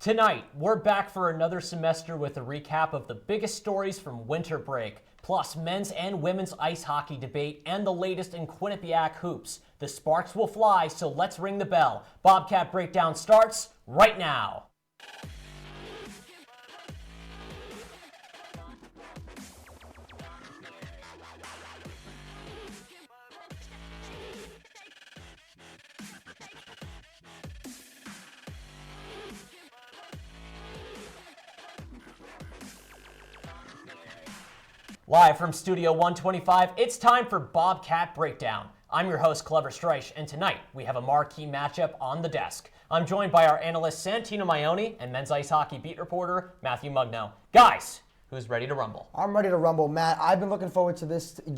Tonight, we're back for another semester with a recap of the biggest stories from winter break, plus men's and women's ice hockey debate and the latest in Quinnipiac hoops. The sparks will fly, so let's ring the bell. Bobcat Breakdown starts right now. Live from Studio 125, it's time for Bobcat Breakdown. I'm your host, Clever Streich, and tonight we have a marquee matchup on the desk. I'm joined by our analyst, Santino Maioni, and men's ice hockey beat reporter, Matthew Mugno. Guys, who's ready to rumble? I'm ready to rumble, Matt. I've been looking forward to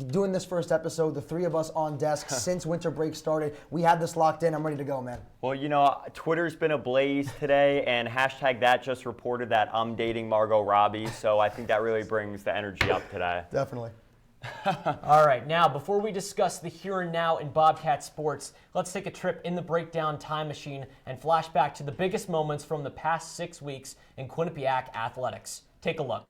doing this first episode, the three of us on desk since winter break started. We had this locked in. I'm ready to go, man. Well, you know, Twitter's been ablaze today, and hashtag that just reported that I'm dating Margot Robbie, so I think that really brings the energy up today. Definitely. All right, now, before we discuss the here and now in Bobcat sports, let's take a trip in the breakdown time machine and flash back to the biggest moments from the past 6 weeks in Quinnipiac athletics. Take a look.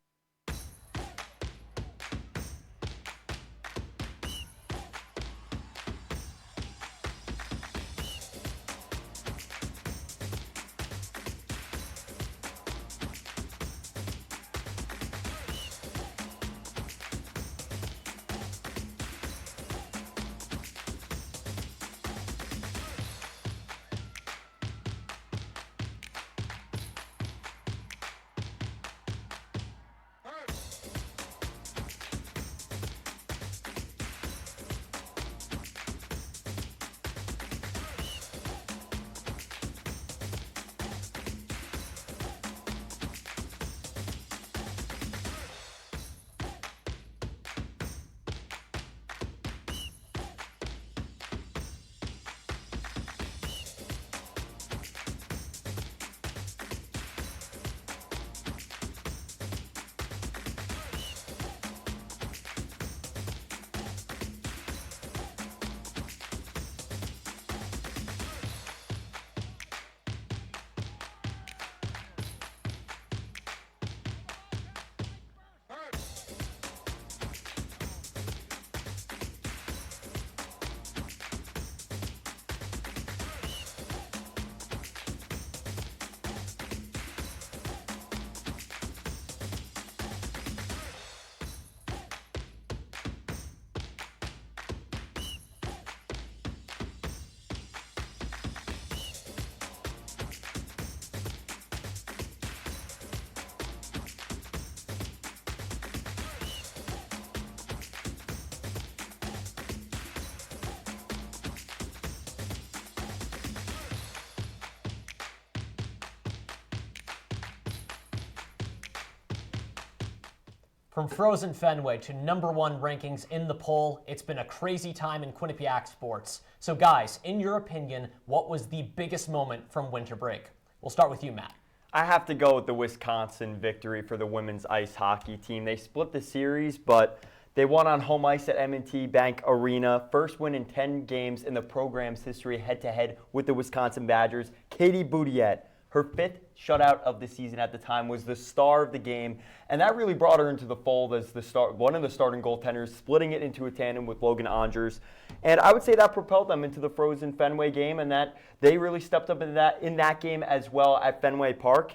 From frozen Fenway to #1 rankings in the poll, it's been a crazy time in Quinnipiac sports. So guys, in your opinion, what was the biggest moment from winter break? We'll start with you, Matt. I have to go with the Wisconsin victory for the women's ice hockey team. They split the series, but they won on home ice at M&T Bank Arena. First win in 10 games in the program's history head-to-head with the Wisconsin Badgers. Katie Boudiette, her 5th shutout of the season at the time, was the star of the game, and that really brought her into the fold as one of the starting goaltenders, splitting it into a tandem with Logan Angers. And I would say that propelled them into the frozen Fenway game, and that they really stepped up in that game as well at Fenway Park.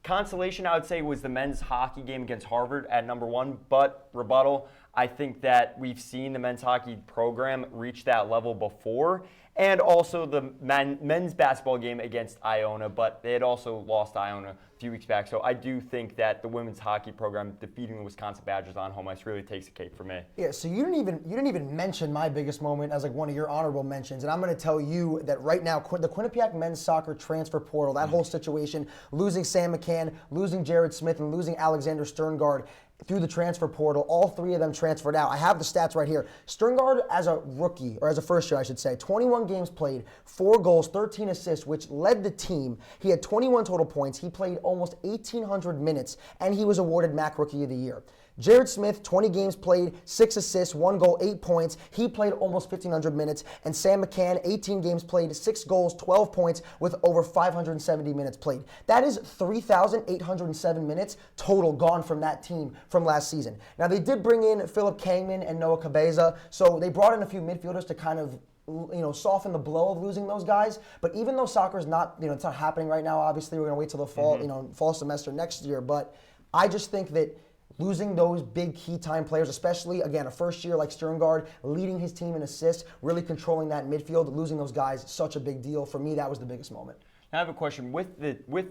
Consolation, I would say, was the men's hockey game against Harvard at #1, but rebuttal, I think that we've seen the men's hockey program reach that level before, and also the men's basketball game against Iona, but they had also lost Iona a few weeks back. So I do think that the women's hockey program defeating the Wisconsin Badgers on home ice really takes the cake for me. Yeah, so you didn't even mention my biggest moment as like one of your honorable mentions, and I'm going to tell you that right now the Quinnipiac men's soccer transfer portal, that whole situation, losing Sam McCann, losing Jared Smith, and losing Alexander Sterngard. through the transfer portal. All 3 of them transferred out. I have the stats right here. Stringard as a rookie, or as a first year, I should say, 21 games played, 4 goals, 13 assists, which led the team. He had 21 total points. He played almost 1,800 minutes, and he was awarded MAC Rookie of the Year. Jared Smith, 20 games played, 6 assists, 1 goal, 8 points. He played almost 1,500 minutes. And Sam McCann, 18 games played, 6 goals, 12 points with over 570 minutes played. That is 3,807 minutes total gone from that team from last season. Now, they did bring in Philip Kangman and Noah Cabeza, so they brought in a few midfielders to kind of soften the blow of losing those guys. But even though soccer's not, it's not happening right now, obviously we're going to wait till the fall, fall semester next year. But I just think that losing those big key time players, especially, again, a first year like Sterngard, leading his team in assists, really controlling that midfield, losing those guys, such a big deal. For me, that was the biggest moment. I have a question. With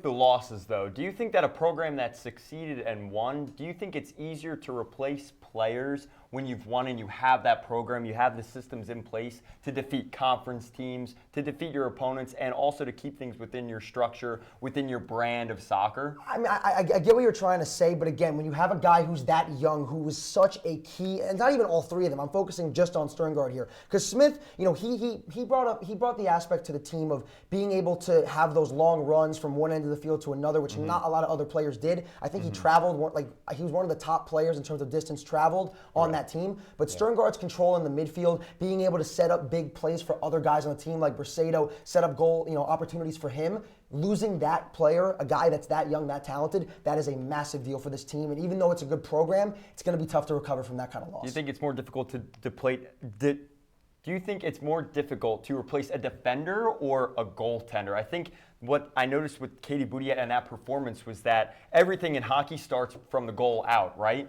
the losses, though, do you think that a program that succeeded and won, do you think it's easier to replace players when you've won and you have that program, you have the systems in place to defeat conference teams, to defeat your opponents, and also to keep things within your structure, within your brand of soccer? I mean, I get what you're trying to say, but again, when you have a guy who's that young, who was such a key, and not even all 3 of them, I'm focusing just on Sterngard here, because Smith, he brought the aspect to the team of being able to have those long runs from one end of the field to another, which not a lot of other players did. I think he traveled, he was one of the top players in terms of distance traveled on that team. But Sterngard's control in the midfield, being able to set up big plays for other guys on the team like Brisedo, set up goal, opportunities for him. Losing that player, a guy that's that young, that talented, that is a massive deal for this team. And even though it's a good program, it's going to be tough to recover from that kind of loss. Do you think it's more difficult to do you think it's more difficult to replace a defender or a goaltender? I think what I noticed with Katie Boudiette and that performance was that everything in hockey starts from the goal out, right?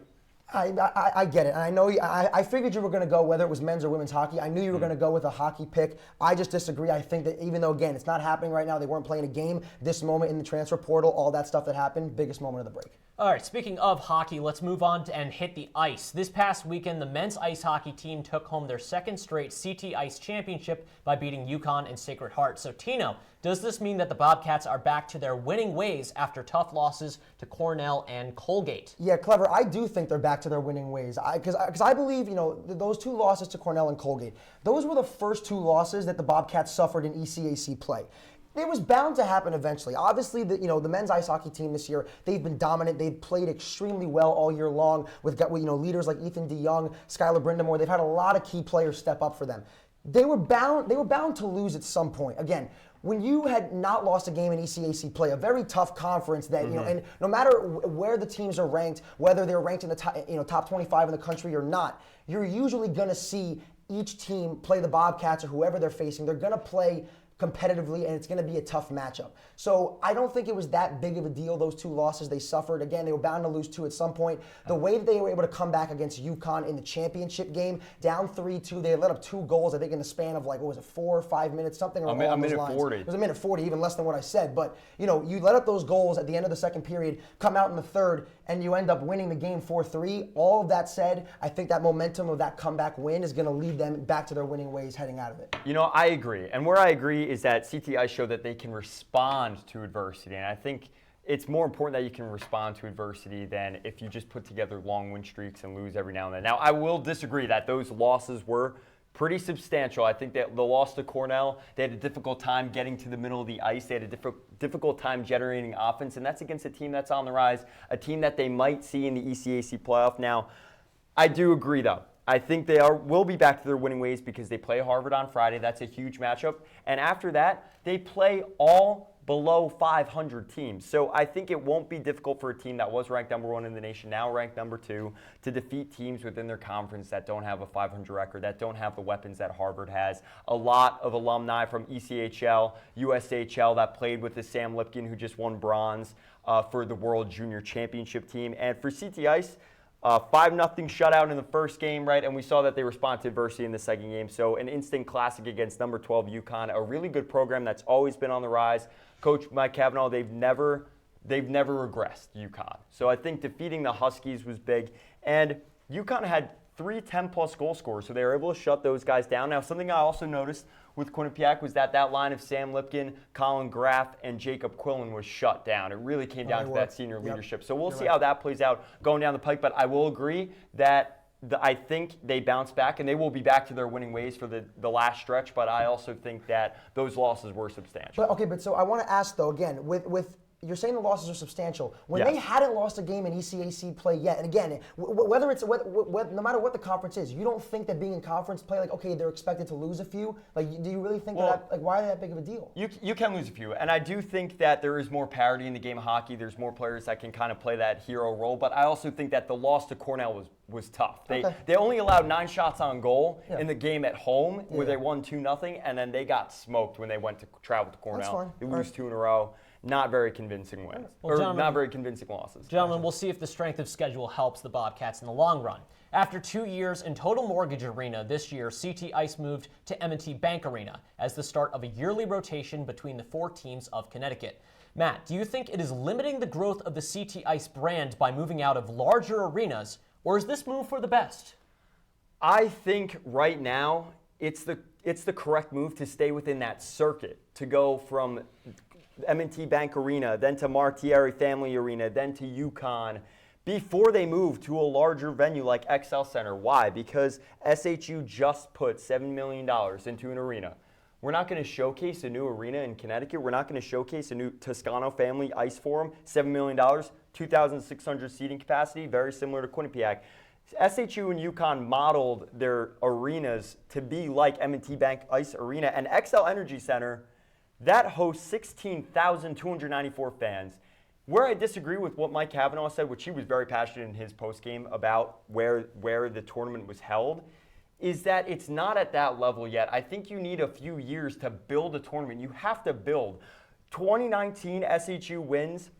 I get it. And I know I figured you were going to go, whether it was men's or women's hockey, I knew you were going to go with a hockey pick. I just disagree. I think that even though, again, it's not happening right now, they weren't playing a game, this moment in the transfer portal, all that stuff that happened, biggest moment of the break. All right, speaking of hockey, let's move on and hit the ice. This past weekend, the men's ice hockey team took home their 2nd straight CT Ice Championship by beating UConn and Sacred Heart. So, Tino, does this mean that the Bobcats are back to their winning ways after tough losses to Cornell and Colgate? Yeah, Clever. I do think they're back to their winning ways. Because I believe, those 2 losses to Cornell and Colgate, those were the first 2 losses that the Bobcats suffered in ECAC play. It was bound to happen eventually. Obviously, the men's ice hockey team this year, they've been dominant. They've played extremely well all year long with leaders like Ethan DeYoung, Skylar Brindamore. They've had a lot of key players step up for them. They were bound to lose at some point. Again, when you had not lost a game in ECAC play, a very tough conference that, and no matter where the teams are ranked, whether they're ranked in the top 25 in the country or not, you're usually going to see each team play the Bobcats or whoever they're facing. They're going to play competitively, and it's going to be a tough matchup. So I don't think it was that big of a deal, those 2 losses they suffered. Again, they were bound to lose 2 at some point. The way that they were able to come back against UConn in the championship game, down 3-2, they had let up 2 goals, I think, in the span of 4 or 5 minutes, something along those lines. A minute 40. It was a minute 40, even less than what I said. But, you let up those goals at the end of the 2nd period, come out in the 3rd, and you end up winning the game 4-3. All of that said, I think that momentum of that comeback win is going to lead them back to their winning ways heading out of it. I agree. And where I agree is that CTI showed that they can respond to adversity. And I think it's more important that you can respond to adversity than if you just put together long win streaks and lose every now and then. Now, I will disagree that those losses were pretty substantial. I think that the loss to Cornell, they had a difficult time getting to the middle of the ice. They had a difficult time generating offense, and that's against a team that's on the rise, a team that they might see in the ECAC playoff. Now, I do agree, though. I think they will be back to their winning ways because they play Harvard on Friday. That's a huge matchup. And after that, they play all below 500 teams. So I think it won't be difficult for a team that was ranked number 1 in the nation, now ranked number 2, to defeat teams within their conference that don't have a 500 record, that don't have the weapons that Harvard has. A lot of alumni from ECHL, USHL that played with the Sam Lipkin, who just won bronze for the World Junior Championship team. And for CT Ice, 5-0 shutout in the first game, right? And we saw that they responded to adversity in the second game. So an instant classic against number 12 UConn, a really good program that's always been on the rise. Coach Mike Cavanaugh, they've never regressed, UConn. So I think defeating the Huskies was big. And UConn had three 10-plus goal scorers, so they were able to shut those guys down. Now, something I also noticed with Quinnipiac was that line of Sam Lipkin, Colin Graff, and Jacob Quillen was shut down. It really came down to that senior leadership. So we'll see how that plays out going down the pike, but I will agree that I think they bounce back, and they will be back to their winning ways for the last stretch, but I also think that those losses were substantial. But so I want to ask, though, again, with you're saying the losses are substantial. When they hadn't lost a game in ECAC play yet, and again, whether it's no matter what the conference is, you don't think that being in conference play, like, okay, they're expected to lose a few? Like, do you really think why are they that big of a deal? You can lose a few, and I do think that there is more parity in the game of hockey. There's more players that can kind of play that hero role, but I also think that the loss to Cornell was tough. They only allowed 9 shots on goal in the game at home, where they won 2-0, and then they got smoked when they went to travel to Cornell. They lose 2 in a row. Not very convincing wins, not very convincing losses. Gentlemen, we'll see if the strength of schedule helps the Bobcats in the long run. After 2 years in Total Mortgage Arena this year, CT Ice moved to M&T Bank Arena as the start of a yearly rotation between the 4 teams of Connecticut. Matt, do you think it is limiting the growth of the CT Ice brand by moving out of larger arenas, or is this move for the best? I think right now it's the correct move to stay within that circuit, to go from M&T Bank Arena, then to Martieri Family Arena, then to UConn, before they move to a larger venue like XL Center. Why? Because SHU just put $7 million into an arena. We're not going to showcase a new arena in Connecticut. We're not going to showcase a new Toscano Family Ice Forum. $7 million, 2,600 seating capacity, very similar to Quinnipiac. SHU and UConn modeled their arenas to be like M&T Bank Ice Arena, and XL Energy Center, that hosts 16,294 fans. Where I disagree with what Mike Cavanaugh said, which he was very passionate in his postgame about where the tournament was held, is that it's not at that level yet. I think you need a few years to build a tournament. You have to build. 2019 SHU wins,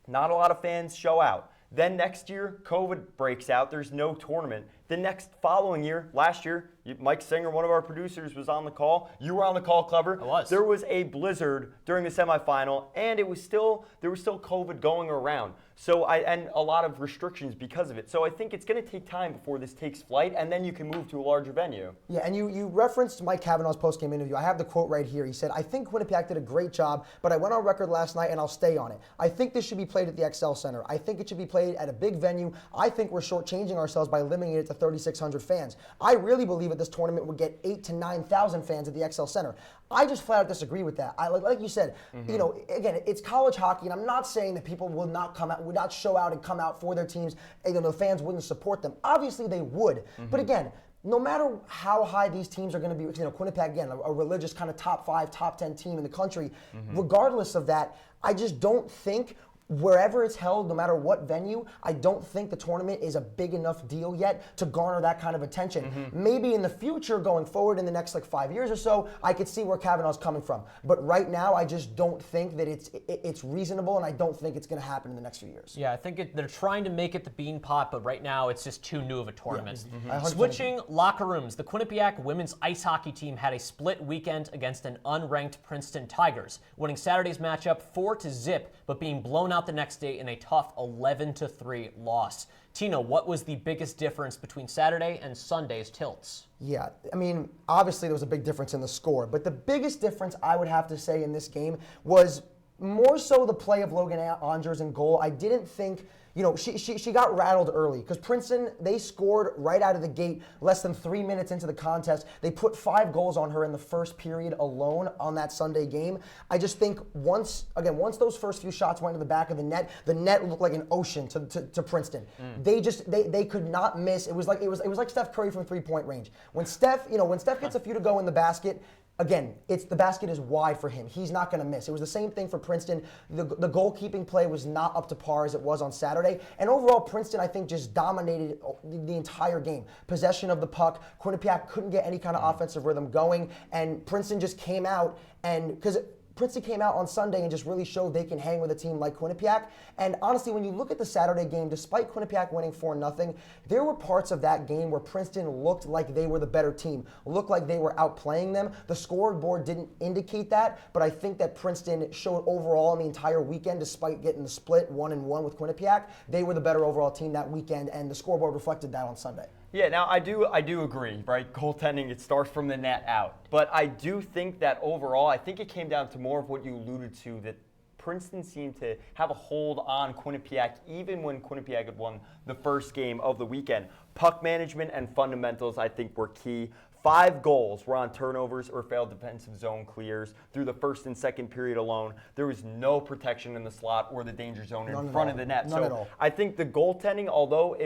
not a lot of fans show out. Then next year, COVID breaks out. There's no tournament. The next following year, last year, Mike Singer, one of our producers, was on the call. You were on the call, Clever. I was. There was a blizzard during the semifinal, and there was still COVID going around. And a lot of restrictions because of it. So I think it's going to take time before this takes flight, and then you can move to a larger venue. Yeah, and you referenced Mike Cavanaugh's postgame interview. I have the quote right here. He said, "I think Quinnipiac did a great job, but I went on record last night, and I'll stay on it. I think this should be played at the XL Center. I think it should be played at a big venue. I think we're shortchanging ourselves by limiting it to 3,600 fans. I really believe that this tournament would get 8,000 to 9,000 fans at the XL Center." I just flat out disagree with that. Like you said, again, it's college hockey, and I'm not saying that people would not show out and come out for their teams. The fans wouldn't support them. Obviously, they would. But again, no matter how high these teams are going to be, Quinnipiac, again, a religious kind of top 5, top 10 team in the country, regardless of that, I just don't think wherever it's held, no matter what venue, I don't think the tournament is a big enough deal yet to garner that kind of attention. Maybe in the future, going forward in the next 5 years or so, I could see where Cavanaugh's coming from. But right now, I just don't think that it's reasonable, and I don't think it's going to happen in the next few years. Yeah, I think they're trying to make it the Bean Pot, but right now it's just too new of a tournament. Switching locker rooms, the Quinnipiac women's ice hockey team had a split weekend against an unranked Princeton Tigers, winning Saturday's matchup 4-0, but being blown out the next day in a tough 11-3 loss. Tina, what was the biggest difference between Saturday and Sunday's tilts? Yeah, I mean, obviously there was a big difference in the score, but the biggest difference I would have to say in this game was more so the play of Logan Andrews in goal. I didn't think, she got rattled early because Princeton, they scored right out of the gate less than 3 minutes into the contest. They put 5 goals on her in the first period alone on that Sunday game. I just think once those first few shots went to the back of the net looked like an ocean to Princeton. They could not miss. It was like Steph Curry from 3-point range. When Steph gets a few to go in the basket, again, the basket is wide for him. He's not going to miss. It was the same thing for Princeton. The goalkeeping play was not up to par as it was on Saturday. And overall, Princeton, I think, just dominated the entire game. Possession of the puck. Quinnipiac couldn't get any kind of offensive rhythm going. And Princeton just came out because Princeton came out on Sunday and just really showed they can hang with a team like Quinnipiac. And honestly, when you look at the Saturday game, despite Quinnipiac winning 4-0, there were parts of that game where Princeton looked like they were the better team, looked like they were outplaying them. The scoreboard didn't indicate that, but I think that Princeton showed overall in the entire weekend, despite getting the split 1-1 with Quinnipiac, they were the better overall team that weekend, and the scoreboard reflected that on Sunday. Yeah, now I do agree, right? Goaltending, it starts from the net out. But I do think that overall, I think it came down to more of what you alluded to, that Princeton seemed to have a hold on Quinnipiac even when Quinnipiac had won the first game of the weekend. Puck management and fundamentals, I think, were key. 5 goals were on turnovers or failed defensive zone clears through the first and second period alone. There was no protection in the slot or the danger zone in front of the net. None at all. I think the goaltending, although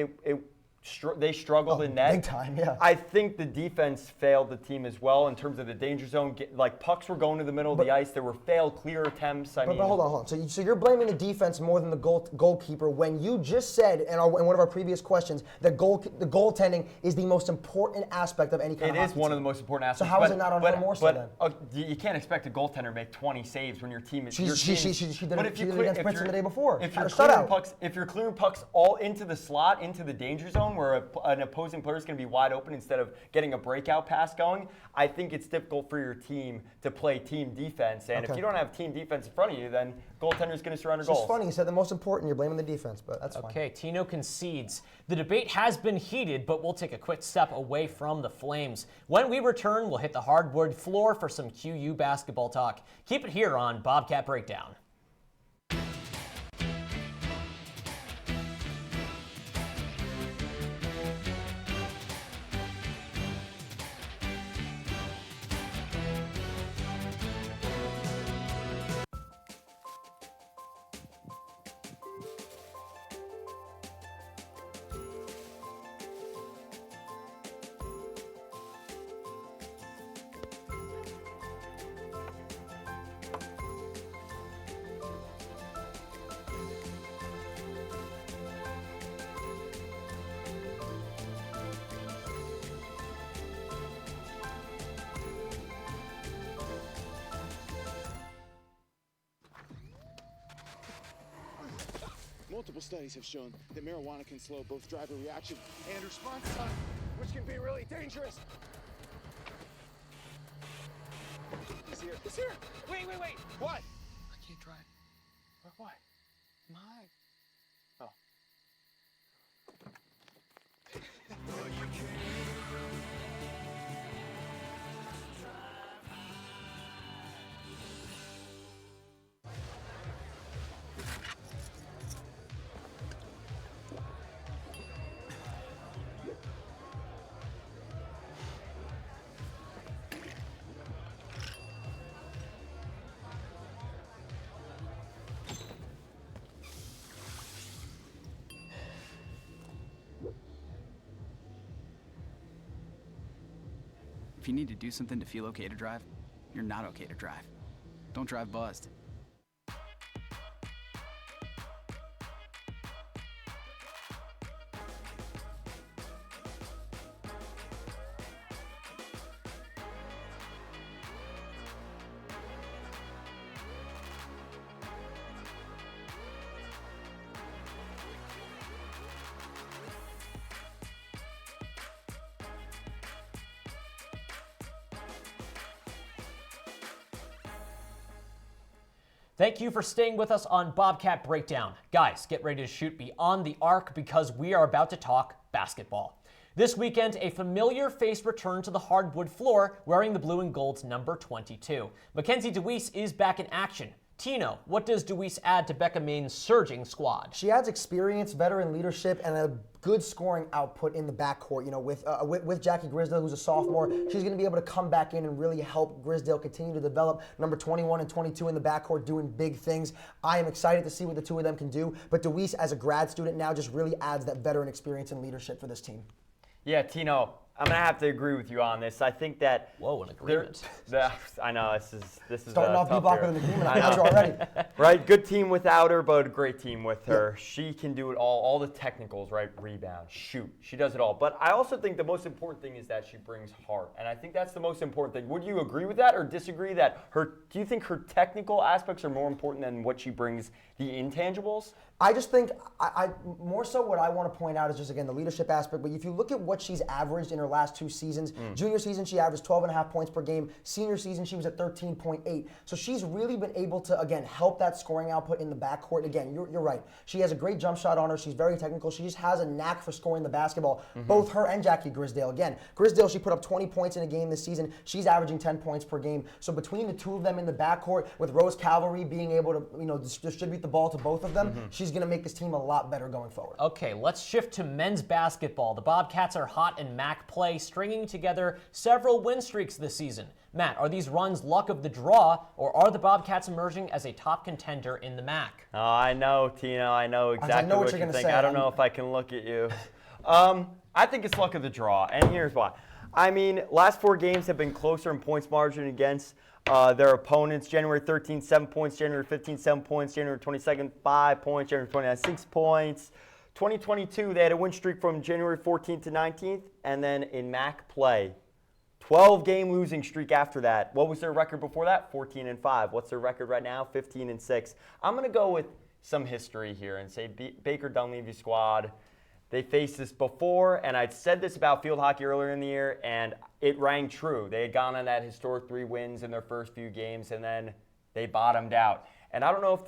they struggled in net. Big time, yeah. I think the defense failed the team as well in terms of the danger zone. Like, pucks were going to the middle of the ice. There were failed clear attempts. But hold on. So you're blaming the defense more than the goalkeeper when you just said in one of our previous questions that the goaltending is the most important aspect of any kind of hockey It is one team. of the most important aspects. So how is it not on her more so then? You can't expect a goaltender to make 20 saves when your team is. She did it against Princeton the day before. If you're clearing pucks all into the slot, into the danger zone, where an opposing player is going to be wide open instead of getting a breakout pass going, I think it's difficult for your team to play team defense. And if you don't have team defense in front of you, then goaltender's going to surrender goals. It's funny. You said the most important. You're blaming the defense, but that's fine. Okay, Tino concedes. The debate has been heated, but we'll take a quick step away from the Flames. When we return, we'll hit the hardwood floor for some QU basketball talk. Keep it here on Bobcat Breakdown. Multiple studies have shown that marijuana can slow both driver reaction and response time, which can be really dangerous. He's here. He's here. Wait. What? I can't drive. What? My. Oh. If you need to do something to feel okay to drive, you're not okay to drive. Don't drive buzzed. Thank you for staying with us on Bobcat Breakdown. Guys, get ready to shoot beyond the arc because we are about to talk basketball. This weekend, a familiar face returned to the hardwood floor wearing the blue and gold's number 22. Mackenzie Dewees is back in action. Tino, what does Dewees add to Becca Maine's surging squad? She adds experience, veteran leadership, and a good scoring output in the backcourt. You know, with Jackie Grisdale, who's a sophomore, she's going to be able to come back in and really help Grisdale continue to develop. Number 21 and 22 in the backcourt doing big things. I am excited to see what the two of them can do. But Dewees, as a grad student now, just really adds that veteran experience and leadership for this team. Yeah, Tino, I'm gonna have to agree with you on this. I think that an agreement. I know this is Starting off tough Bebop here. with an agreement. I got you already. Right, good team without her, but a great team with her. Yeah. She can do it all the technicals, right? Rebound, shoot, she does it all. But I also think the most important thing is that she brings heart, and I think that's the most important thing. Would you agree with that or disagree that do you think her technical aspects are more important than what she brings, the intangibles? I just think, I more so what I want to point out is just, again, the leadership aspect. But if you look at what she's averaged in her her last 2 seasons. Junior season, she averaged 12.5 points per game. Senior season, she was at 13.8. So she's really been able to, again, help that scoring output in the backcourt. Again, you're right. She has a great jump shot on her. She's very technical. She just has a knack for scoring the basketball. Both her and Jackie Grisdale. Again, Grisdale, she put up 20 points in a game this season. She's averaging 10 points per game. So between the two of them in the backcourt, with Rose Cavalry being able to, distribute the ball to both of them, she's going to make this team a lot better going forward. Okay, let's shift to men's basketball. The Bobcats are hot in MAC play, stringing together several win streaks this season. Matt, are these runs luck of the draw, or are the Bobcats emerging as a top contender in the MAC? Oh, I know, Tino. I know exactly what you think. I don't know if I can look at you. I think it's luck of the draw, and here's why. I mean, last 4 games have been closer in points margin against their opponents. January 13th, 7 points. January 15th, 7 points. January 22nd, 5 points. January 29th, 6 points. 2022, they had a win streak from January 14th to 19th, and then in MAC play, 12-game losing streak after that. What was their record before that? 14-5. What's their record right now? 15-6. I'm going to go with some history here and say Baker Dunleavy squad. They faced this before, and I'd said this about field hockey earlier in the year, and it rang true. They had gone on that historic 3 wins in their first few games, and then they bottomed out. And I don't know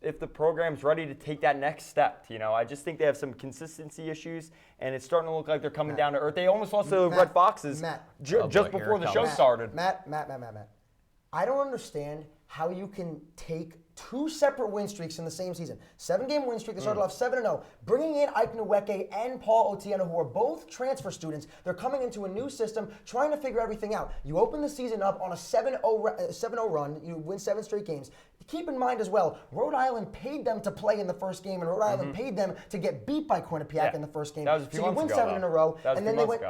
if the program's ready to take that next step. I just think they have some consistency issues, and it's starting to look like they're coming down to earth. They almost lost to the Red Foxes just before the show started. Matt. I don't understand how you can take 2 separate win streaks in the same season. 7-game win streak. They started off 7-0. Bringing in Ike Nweke and Paul Otieno, who are both transfer students. They're coming into a new system, trying to figure everything out. You open the season up on a 7-0 run. You win 7 straight games. Keep in mind as well, Rhode Island paid them to play in the first game, and Rhode Island paid them to get beat by Quinnipiac in the first game. That was a few so you months win ago, 7 in a row, That was and then they went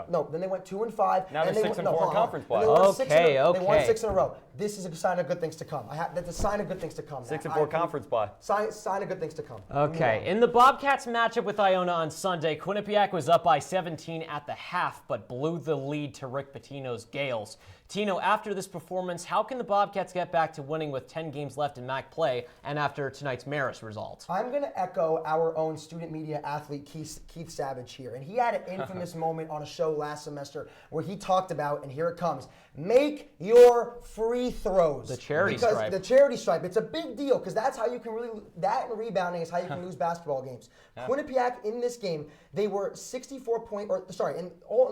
2-5. Now and they're they 6-4 went, in conference play. They won 6 Okay. They won 6 in a row. This is a sign of good things to come. That's a sign of good things to come. 6-4 conference play. Sign of good things to come. Okay, in the Bobcats matchup with Iona on Sunday, Quinnipiac was up by 17 at the half, but blew the lead to Rick Pitino's Gales. Tino, after this performance, how can the Bobcats get back to winning with 10 games left in MAC play and after tonight's Marist result? I'm going to echo our own student media athlete Keith Savage here. And he had an infamous moment on a show last semester where he talked about, and here it comes, make your free throws. The charity stripe. The charity stripe. It's a big deal because that's how you can really, that and rebounding is how you can lose basketball games. Quinnipiac in this game, they were in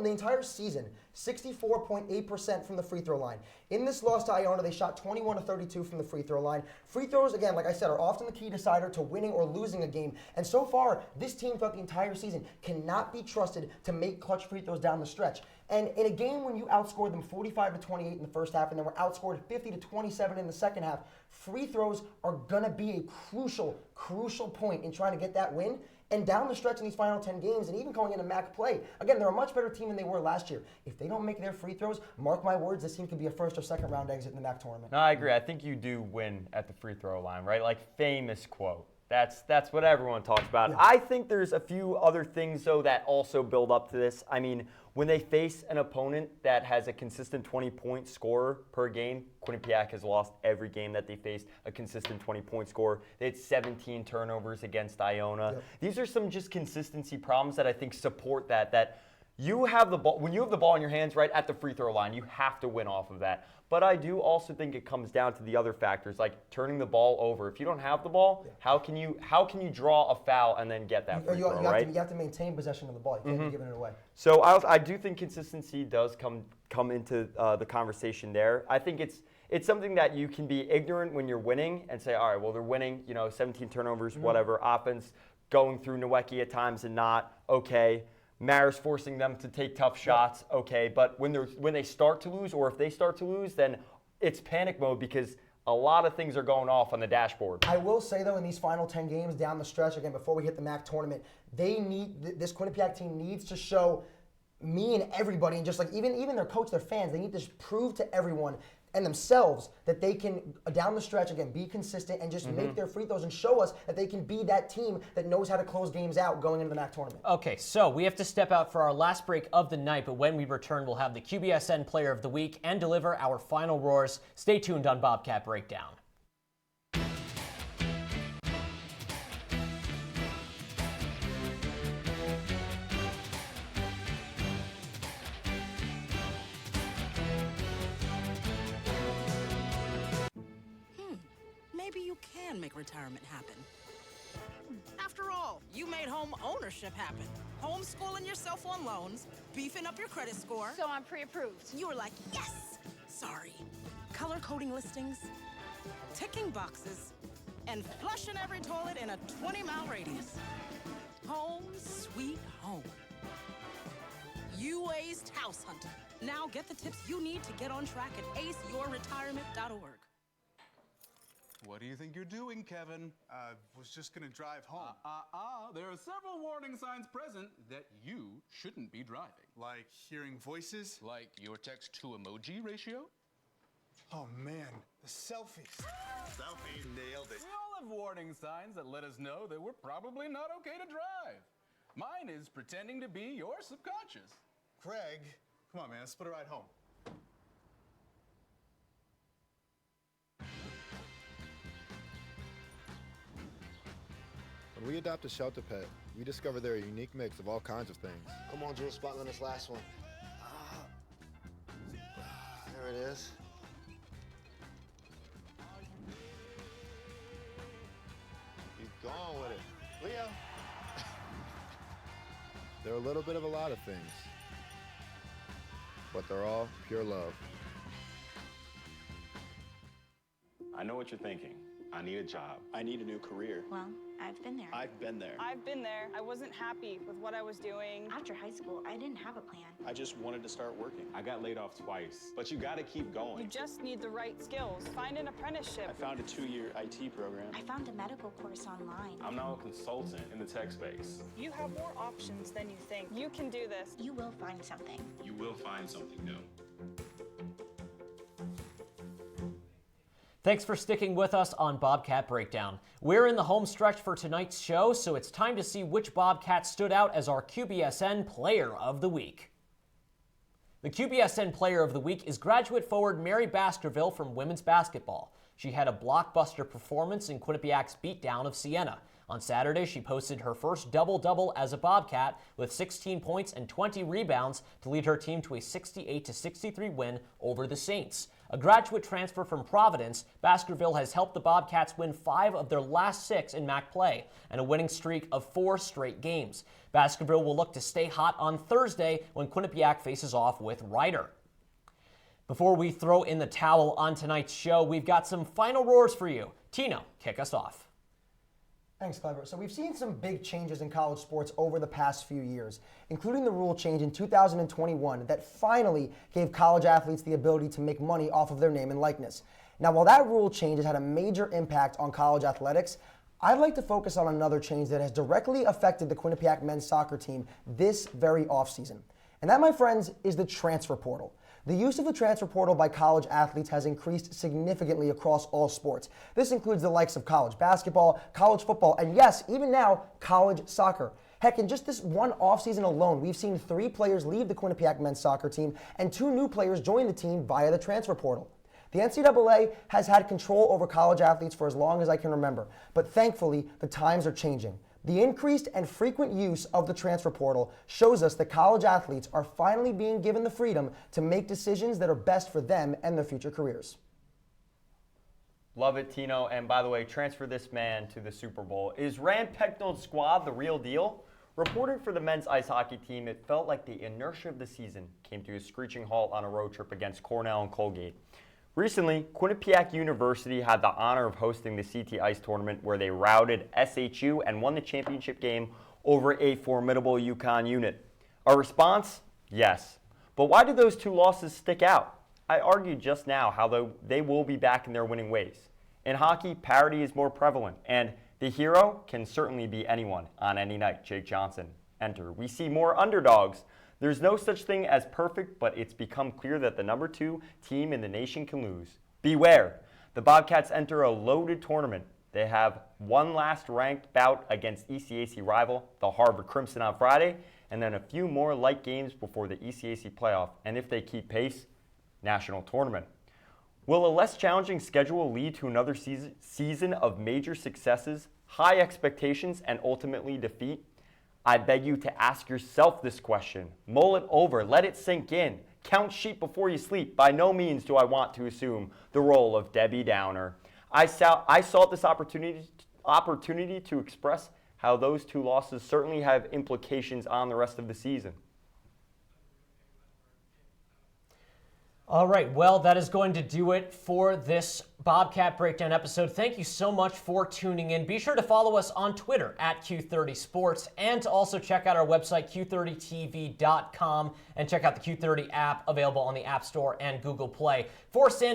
the entire season, 64.8% from the free throw line. In this loss to Iona, they shot 21 of 32 from the free throw line. Free throws, again, like I said, are often the key decider to winning or losing a game. And so far, this team throughout the entire season cannot be trusted to make clutch free throws down the stretch. And in a game when you outscored them 45-28 in the first half and then were outscored 50-27 in the second half, free throws are going to be a crucial point in trying to get that win. And down the stretch in these final 10 games, and even going into MAC play, again, they're a much better team than they were last year. If they don't make their free throws, mark my words, this team could be a first or second round exit in the MAC tournament. No, I agree. I think you do win at the free throw line, right? Like, famous quote. That's what everyone talks about. Yeah. I think there's a few other things, though, that also build up to this. I mean, when they face an opponent that has a consistent 20-point scorer per game, Quinnipiac has lost every game that they faced a consistent 20-point scorer. They had 17 turnovers against Iona. Yep. These are some just consistency problems that I think support that you have the ball. When you have the ball in your hands right at the free throw line, you have to win off of that. But I do also think it comes down to the other factors, like turning the ball over. If you don't have the ball, how can you draw a foul and then get that free throw, right? You have to maintain possession of the ball. You can't be giving it away. So I do think consistency does come into the conversation there. I think it's something that you can be ignorant when you're winning and say, all right, well, they're winning, 17 turnovers, whatever, offense going through Nweke at times and not, okay. Marist forcing them to take tough shots, okay. But when they start to lose, or if they start to lose, then it's panic mode because a lot of things are going off on the dashboard. I will say, though, in these final 10 games down the stretch, again, before we hit the MAC tournament, this Quinnipiac team needs to show me and everybody, and just like even their coach, their fans, they need to prove to everyone and themselves that they can, down the stretch, again, be consistent and just make their free throws and show us that they can be that team that knows how to close games out going into the MAC tournament. Okay, so we have to step out for our last break of the night, but when we return, we'll have the QBSN Player of the Week and deliver our final roars. Stay tuned on Bobcat Breakdown. you can make retirement happen. After all, you made home ownership happen. Homeschooling yourself on loans, beefing up your credit score. So I'm pre-approved. You were like, yes! Sorry. Color coding listings, ticking boxes, and flushing every toilet in a 20-mile radius. Home sweet home. You aced house hunting. Now get the tips you need to get on track at aceyourretirement.org. What do you think you're doing, Kevin? Was just gonna drive home. There are several warning signs present that you shouldn't be driving. Like hearing voices? Like your text-to-emoji ratio? Oh man, the selfies. Selfie, nailed it. We all have warning signs that let us know that we're probably not okay to drive. Mine is pretending to be your subconscious. Craig, come on man, let's split a ride home. When we adopt a shelter pet, we discover they're a unique mix of all kinds of things. Come on, Drew, spotting on this last one. There it is. Keep going with it. Leo. They're a little bit of a lot of things, but they're all pure love. I know what you're thinking. I need a job. I need a new career. Well, I've been there. I've been there. I've been there. I wasn't happy with what I was doing. After high school, I didn't have a plan. I just wanted to start working. I got laid off twice, but you gotta keep going. You just need the right skills. Find an apprenticeship. I found a 2-year IT program. I found a medical course online. I'm now a consultant in the tech space. You have more options than you think. You can do this. You will find something. You will find something new. Thanks for sticking with us on Bobcat Breakdown. We're in the home stretch for tonight's show, so it's time to see which Bobcat stood out as our QBSN Player of the Week. The QBSN Player of the Week is graduate forward Mary Baskerville from women's basketball. She had a blockbuster performance in Quinnipiac's beatdown of Siena. On Saturday, she posted her first double-double as a Bobcat with 16 points and 20 rebounds to lead her team to a 68-63 win over the Saints. A graduate transfer from Providence, Baskerville has helped the Bobcats win 5 of their last 6 in MAC play and a winning streak of 4 straight games. Baskerville will look to stay hot on Thursday when Quinnipiac faces off with Ryder. Before we throw in the towel on tonight's show, we've got some final roars for you. Tino, kick us off. Thanks, Clever. So we've seen some big changes in college sports over the past few years, including the rule change in 2021 that finally gave college athletes the ability to make money off of their name and likeness. Now, while that rule change has had a major impact on college athletics, I'd like to focus on another change that has directly affected the Quinnipiac men's soccer team this very offseason. And that, my friends, is the transfer portal. The use of the transfer portal by college athletes has increased significantly across all sports. This includes the likes of college basketball, college football, and yes, even now, college soccer. Heck, in just this one offseason alone, we've seen 3 players leave the Quinnipiac men's soccer team and 2 new players join the team via the transfer portal. The NCAA has had control over college athletes for as long as I can remember, but thankfully, the times are changing. The increased and frequent use of the transfer portal shows us that college athletes are finally being given the freedom to make decisions that are best for them and their future careers. Love it, Tino. And by the way, transfer this man to the Super Bowl. Is Rand Pecknold's squad the real deal? Reporting for the men's ice hockey team, it felt like the inertia of the season came to a screeching halt on a road trip against Cornell and Colgate. Recently, Quinnipiac University had the honor of hosting the CT Ice Tournament where they routed SHU and won the championship game over a formidable UConn unit. A response? Yes. But why do those 2 losses stick out? I argued just now how they will be back in their winning ways. In hockey, parity is more prevalent, and the hero can certainly be anyone on any night. Jake Johnson. Enter. We see more underdogs. There's no such thing as perfect, but it's become clear that the number 2 team in the nation can lose. Beware. The Bobcats enter a loaded tournament. They have one last ranked bout against ECAC rival, the Harvard Crimson on Friday, and then a few more light games before the ECAC playoff. And if they keep pace, national tournament. Will a less challenging schedule lead to another season of major successes, high expectations, and ultimately defeat? I beg you to ask yourself this question. Mull it over. Let it sink in. Count sheep before you sleep. By no means do I want to assume the role of Debbie Downer. I saw this opportunity to express how those two losses certainly have implications on the rest of the season. All right, well, that is going to do it for this Bobcat Breakdown episode. Thank you so much for tuning in. Be sure to follow us on Twitter at Q30 Sports and to also check out our website, Q30TV.com, and check out the Q30 app available on the App Store and Google Play. For San